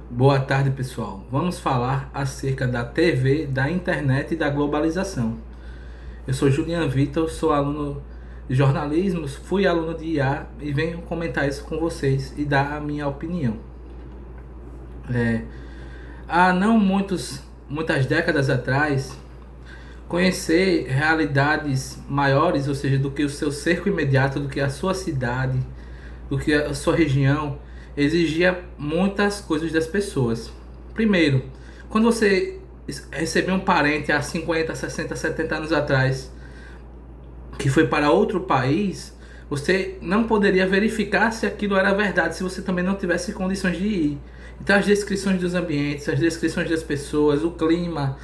Boa tarde, pessoal. Vamos falar acerca da TV, da internet e da globalização. Eu sou Julian Vitor, sou aluno de jornalismo, fui aluno de IA e venho comentar isso com vocês e dar a minha opinião. É, Há não muitas décadas atrás, conhecer realidades maiores, ou seja, do que o seu cerco imediato, do que a sua cidade, do que a sua região, exigia muitas coisas das pessoas. Primeiro, quando você recebia um parente há 50, 60, 70 anos atrás, que foi para outro país, você não poderia verificar se aquilo era verdade, se você também não tivesse condições de ir. Então as descrições dos ambientes, as descrições das pessoas, o clima,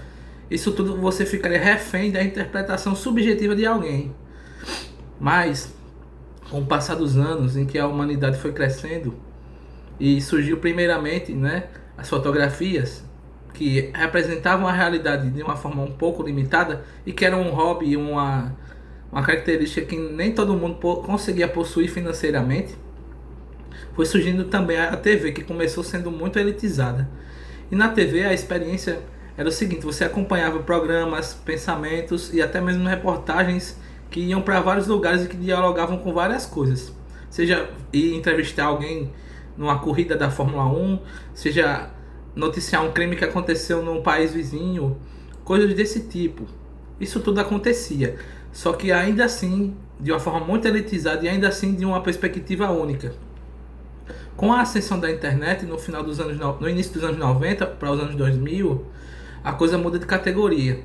isso tudo você ficaria refém da interpretação subjetiva de alguém. Mas, com o passar dos anos em que a humanidade foi crescendo e surgiu primeiramente, né, as fotografias que representavam a realidade de uma forma um pouco limitada e que era um hobby, uma característica que nem todo mundo conseguia possuir financeiramente, foi surgindo também a TV, que começou sendo muito elitizada. E na TV a experiência era o seguinte: você acompanhava programas, pensamentos e até mesmo reportagens que iam para vários lugares e que dialogavam com várias coisas. Seja ir entrevistar alguém numa corrida da Fórmula 1, seja noticiar um crime que aconteceu num país vizinho, coisas desse tipo. Isso tudo acontecia, só que ainda assim de uma forma muito elitizada e ainda assim de uma perspectiva única. Com a ascensão da internet no início dos anos 90 para os anos 2000, a coisa muda de categoria.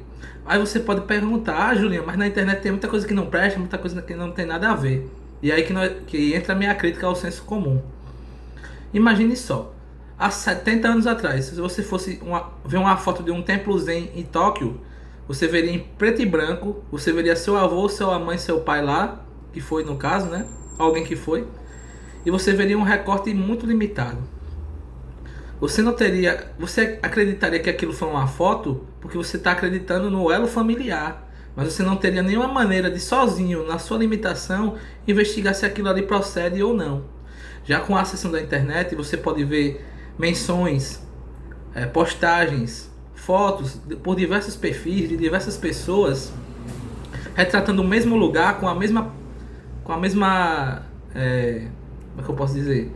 Aí você pode perguntar: Julinha, mas na internet tem muita coisa que não presta, muita coisa que não tem nada a ver. E aí que entra a minha crítica ao senso comum. Imagine só, há 70 anos atrás, se você fosse ver uma foto de um templo zen em Tóquio, você veria em preto e branco, você veria seu avô, sua mãe, seu pai lá, que foi no caso, né? Alguém que foi. E você veria um recorte muito limitado. Você acreditaria que aquilo foi uma foto porque você está acreditando no elo familiar, mas você não teria nenhuma maneira de sozinho, na sua limitação, investigar se aquilo ali procede ou não. Já com a acessão da internet, você pode ver menções, postagens, fotos por diversos perfis de diversas pessoas retratando o mesmo lugar como é que eu posso dizer?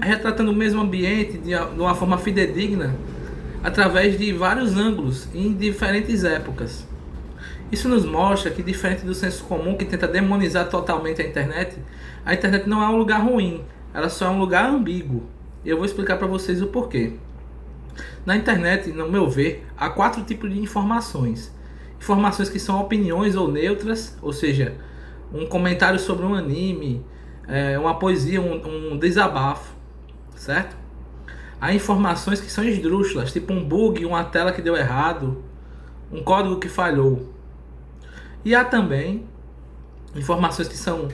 Retratando o mesmo ambiente de uma forma fidedigna, através de vários ângulos em diferentes épocas. Isso nos mostra que, diferente do senso comum que tenta demonizar totalmente a internet não é um lugar ruim, ela só é um lugar ambíguo. E eu vou explicar para vocês o porquê. Na internet, no meu ver, há 4 tipos de informações. Informações que são opiniões ou neutras, ou seja, um comentário sobre um anime, uma poesia, um desabafo, certo? Há informações que são esdrúxulas, tipo um bug, uma tela que deu errado, um código que falhou. E há também informações que são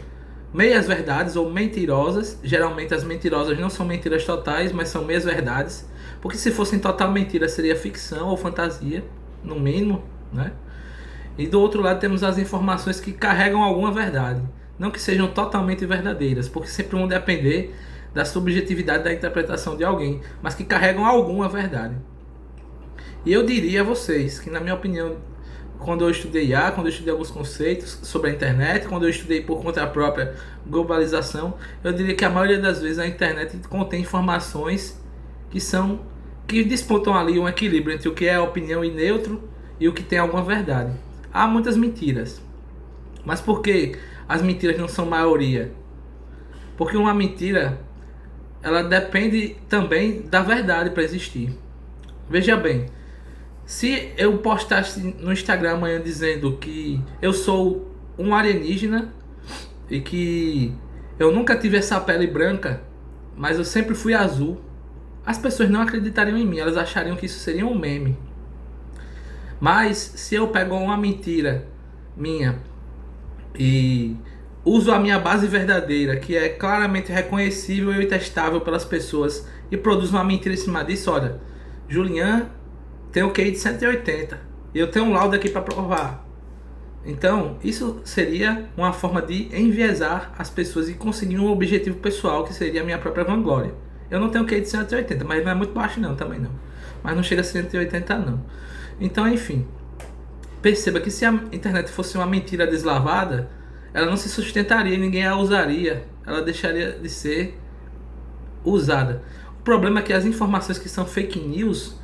meias verdades ou mentirosas. Geralmente as mentirosas não são mentiras totais, mas são meias verdades, porque se fossem total mentira seria ficção ou fantasia, no mínimo, né? E do outro lado temos as informações que carregam alguma verdade, não que sejam totalmente verdadeiras, porque sempre vão depender da subjetividade da interpretação de alguém, mas que carregam alguma verdade. E eu diria a vocês que, na minha opinião, quando eu estudei IA, quando eu estudei alguns conceitos sobre a internet, quando eu estudei por conta própria globalização, eu diria que a maioria das vezes a internet contém informações que despontam ali um equilíbrio entre o que é opinião e neutro e o que tem alguma verdade. Há muitas mentiras, mas por que as mentiras não são maioria? Porque uma mentira, ela depende também da verdade para existir. Veja bem, se eu postasse no Instagram amanhã dizendo que eu sou um alienígena e que eu nunca tive essa pele branca, mas eu sempre fui azul, as pessoas não acreditariam em mim, elas achariam que isso seria um meme. Mas se eu pego uma mentira minha e uso a minha base verdadeira, que é claramente reconhecível e testável pelas pessoas, e produzo uma mentira em cima disso: olha, Julian tem o QI de 180 e eu tenho um laudo aqui para provar. Então, isso seria uma forma de enviesar as pessoas e conseguir um objetivo pessoal, que seria a minha própria vanglória. Eu não tenho QI de 180, mas não é muito baixo não, também não. Mas não chega a 180 não. Então, enfim, perceba que se a internet fosse uma mentira deslavada, ela não se sustentaria, ninguém a usaria, ela deixaria de ser usada. O problema é que as informações que são fake news,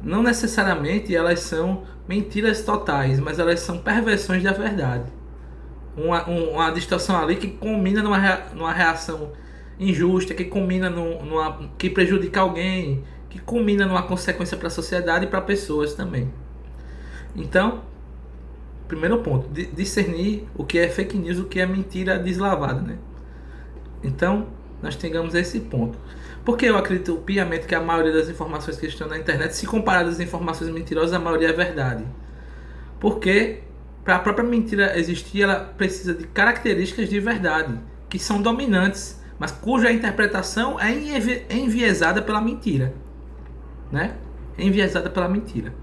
não necessariamente elas são mentiras totais, mas elas são perversões da verdade. Uma distorção ali que culmina numa reação injusta, que culmina que prejudica alguém, que culmina numa consequência para a sociedade e para pessoas também. Então, primeiro ponto, discernir o que é fake news, o que é mentira deslavada, né? Então, nós tengamos esse ponto. Porque eu acredito piamente que a maioria das informações que estão na internet, se comparadas às informações mentirosas, a maioria é verdade. Porque para a própria mentira existir, ela precisa de características de verdade, que são dominantes, mas cuja interpretação é enviesada pela mentira, né? É enviesada pela mentira.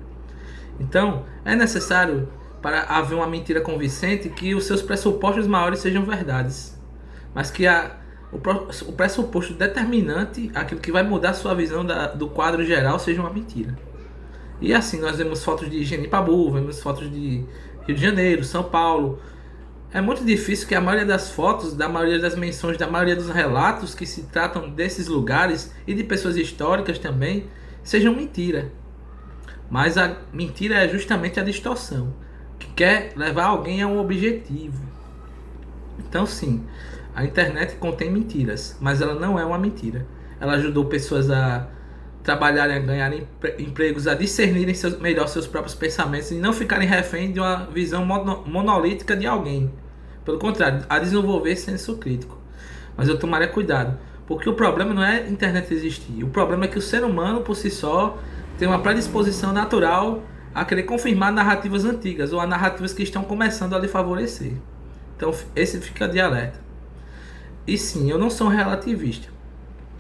Então, é necessário, para haver uma mentira convincente, que os seus pressupostos maiores sejam verdades, mas que o pressuposto determinante, aquilo que vai mudar a sua visão do quadro geral, seja uma mentira. E assim, nós vemos fotos de Genipabu, vemos fotos de Rio de Janeiro, São Paulo. É muito difícil que a maioria das fotos, da maioria das menções, da maioria dos relatos que se tratam desses lugares e de pessoas históricas também, sejam mentira. Mas a mentira é justamente a distorção, que quer levar alguém a um objetivo. Então sim, a internet contém mentiras, mas ela não é uma mentira. Ela ajudou pessoas a trabalharem, a ganharem empregos, a discernirem melhor seus próprios pensamentos e não ficarem refém de uma visão monolítica de alguém. Pelo contrário, a desenvolver senso crítico. Mas eu tomaria cuidado, porque o problema não é a internet existir. O problema é que o ser humano, por si só, tem uma predisposição natural a querer confirmar narrativas antigas ou a narrativas que estão começando a lhe favorecer. Então, esse fica de alerta. E sim, eu não sou um relativista.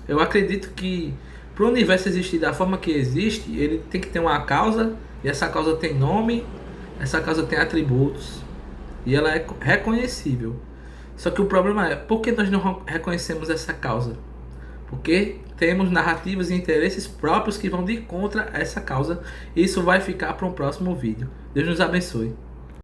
Eu acredito que para o universo existir da forma que existe, ele tem que ter uma causa, e essa causa tem nome, essa causa tem atributos, e ela é reconhecível. Só que o problema é, por que nós não reconhecemos essa causa? Porque temos narrativas e interesses próprios que vão de contra essa causa, e isso vai ficar para um próximo vídeo. Deus nos abençoe.